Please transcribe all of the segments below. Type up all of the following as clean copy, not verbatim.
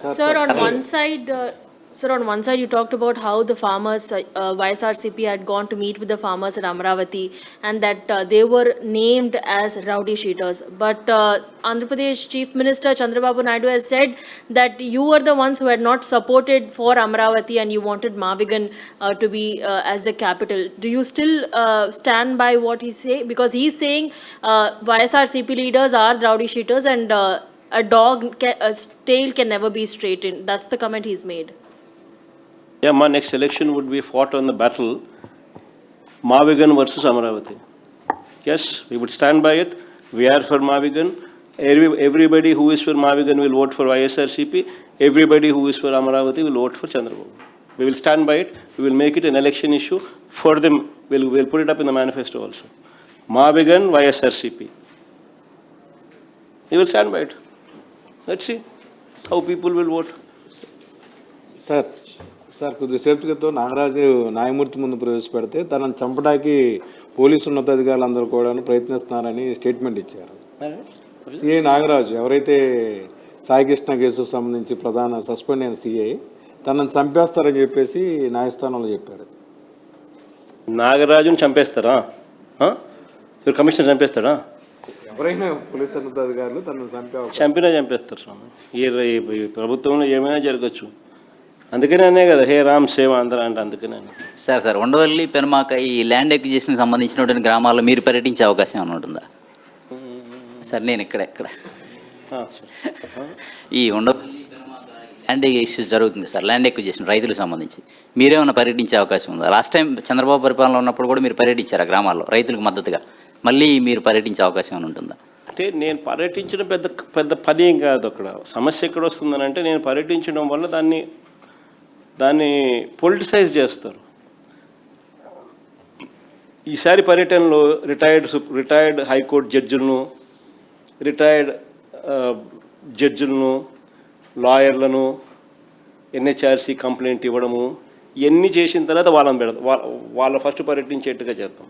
Sir, on one side, you talked about how the farmers, YSRCP had gone to meet with the farmers at Amravati, and that they were named as rowdy sheeters. But Andhra Pradesh Chief Minister Chandrababu Naidu has said that you were the ones who had not supported for Amravati, and you wanted Mavigan to be as the capital. Do you still stand by what he say? Because he's saying YSRCP leaders are rowdy sheeters, and a tail can never be straightened. That's the comment he's made. Yeah, my next election would be fought on the battle Mavigan versus Amaravati. Yes, we would stand by it. We are for Mavigan. Everybody who is for Mavigan will vote for YSRCP. Everybody who is for Amaravati will vote for Chandrababu. We will stand by it. We will make it an election issue for them. We'll put it up in the manifesto also. Mavigan, YSRCP. We will stand by it. Let's see how people will vote. Sir కొద్దిసేపు క్రితం నాగరాజు న్యాయమూర్తి ముందు ప్రవేశపెడితే తనను చంపడానికి police ఉన్నతాధికారులందరూ కూడా ప్రయత్నిస్తున్నారని statement ఇచ్చారు. CI Nagaraju ఎవరైతే సాయికృష్ణ కేసుకు సంబంధించి ప్రధాన సస్పెండ్ అయిన సిఐ తనను చంపేస్తారని చెప్పేసి న్యాయస్థానంలో చెప్పారు. నాగరాజును చంపేస్తారా? కమిషనర్ చంపేస్తాడా? ఎవరైనా పోలీసు ఉన్నతాధికారులు తనను చంపేస్తారు స్వామి. ఈ ప్రభుత్వంలో ఏమైనా జరగచ్చు. అందుకనే అనే కదా హే రామ్ సేవ అందరూ అంటే. అందుకనే సార్ ఉండవల్లి పెనుమాక ఈ ల్యాండ్ ఎక్విజిషన్ సంబంధించినటువంటి గ్రామాల్లో మీరు పర్యటించే అవకాశం ఏమైనా ఉంటుందా సార్? నేను ఇక్కడ ఈ ఉండవల్లి ల్యాండ్ ఇష్యూస్ జరుగుతుంది సార్, ల్యాండ్ ఎక్విజిషన్ రైతులకు సంబంధించి మీరేమైనా పర్యటించే అవకాశం ఉందా? లాస్ట్ టైం చంద్రబాబు పరిపాలన ఉన్నప్పుడు కూడా మీరు పర్యటించారు ఆ గ్రామాల్లో రైతులకు మద్దతుగా. మళ్ళీ మీరు పర్యటించే అవకాశం ఏమైనా ఉంటుందా? అంటే నేను పర్యటించడం పెద్ద పని ఏం కాదు. అక్కడ సమస్య ఎక్కడ వస్తుందని అంటే నేను పర్యటించడం వల్ల దాన్ని పొలిటిసైజ్ చేస్తారు. ఈసారి పర్యటనలో రిటైర్డ్ హైకోర్టు జడ్జిలను లాయర్లను ఎన్హెచ్ఆర్సీ కంప్లైంట్ ఇవ్వడము ఇవన్నీ చేసిన తర్వాత వాళ్ళని పెడతాం. వాళ్ళ ఫస్ట్ పర్యటించేట్టుగా చేద్దాం.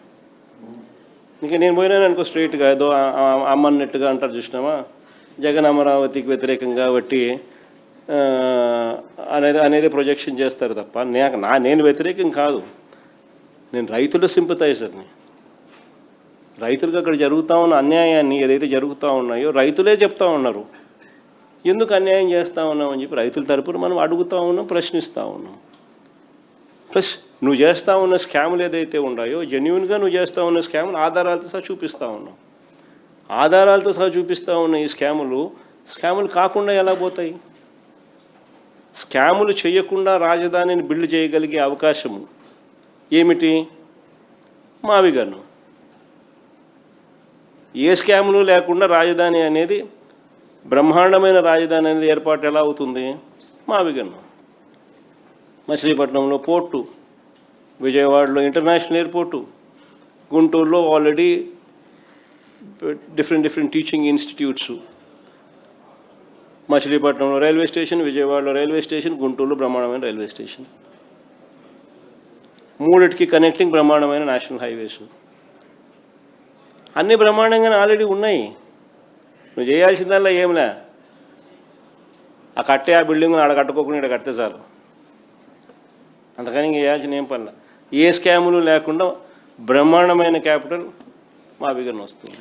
ఇంకా నేను పోయినాను అనుకో స్ట్రైట్గా ఏదో అమ్మన్నట్టుగా అంటారు చూసినామా, జగన్ అమరావతికి వ్యతిరేకంగా బట్టి అనేది ప్రొజెక్షన్ చేస్తారు తప్ప నేను వ్యతిరేకం కాదు. నేను రైతుల సింపథైజర్ని. రైతులకు అక్కడ జరుగుతూ ఉన్న అన్యాయాన్ని ఏదైతే జరుగుతూ ఉన్నాయో రైతులే చెప్తా ఉన్నారు. ఎందుకు అన్యాయం చేస్తూ ఉన్నామని చెప్పి రైతుల తరపున మనం అడుగుతూ ఉన్నాం, ప్రశ్నిస్తూ ఉన్నాం. ప్లస్ నువ్వు చేస్తూ ఉన్న స్కాములు ఏదైతే ఉన్నాయో జెన్యున్గా నువ్వు చేస్తూ ఉన్న స్కాములు ఆధారాలతో సహా చూపిస్తూ ఉన్నాం. ఆధారాలతో సహా చూపిస్తూ ఉన్న ఈ స్కాములు కాకుండా ఎలా పోతాయి? స్కాములు చేయకుండా రాజధానిని బిల్డ్ చేయగలిగే అవకాశము ఏమిటి? మావిగన్ను. ఏ స్కాములు లేకుండా రాజధాని అనేది బ్రహ్మాండమైన రాజధాని అనేది ఏర్పాటు ఎలా అవుతుంది? మావిగన్ను. మచిలీపట్నంలో పోర్టు, విజయవాడలో ఇంటర్నేషనల్ ఎయిర్పోర్టు, గుంటూరులో ఆల్రెడీ డిఫరెంట్ టీచింగ్ ఇన్స్టిట్యూట్స్, మచిలీపట్నంలో రైల్వే స్టేషన్, విజయవాడలో రైల్వే స్టేషన్, గుంటూరులో బ్రహ్మాండమైన రైల్వే స్టేషన్, మూడిటికి కనెక్టింగ్ బ్రహ్మాండమైన నేషనల్ హైవేస్. అన్నీ బ్రహ్మాండంగానే ఆల్రెడీ ఉన్నాయి. నువ్వు చేయాల్సిందల్లా ఏమిలే, ఆ బిల్డింగ్ ఆడ కట్టుకోకుండా ఇక్కడ కడితే చాలు. అంతకని చేయాల్సిన ఏం పనిలే. ఏ స్కాములు లేకుండా బ్రహ్మాండమైన క్యాపిటల్ మావిగన్ వస్తుంది.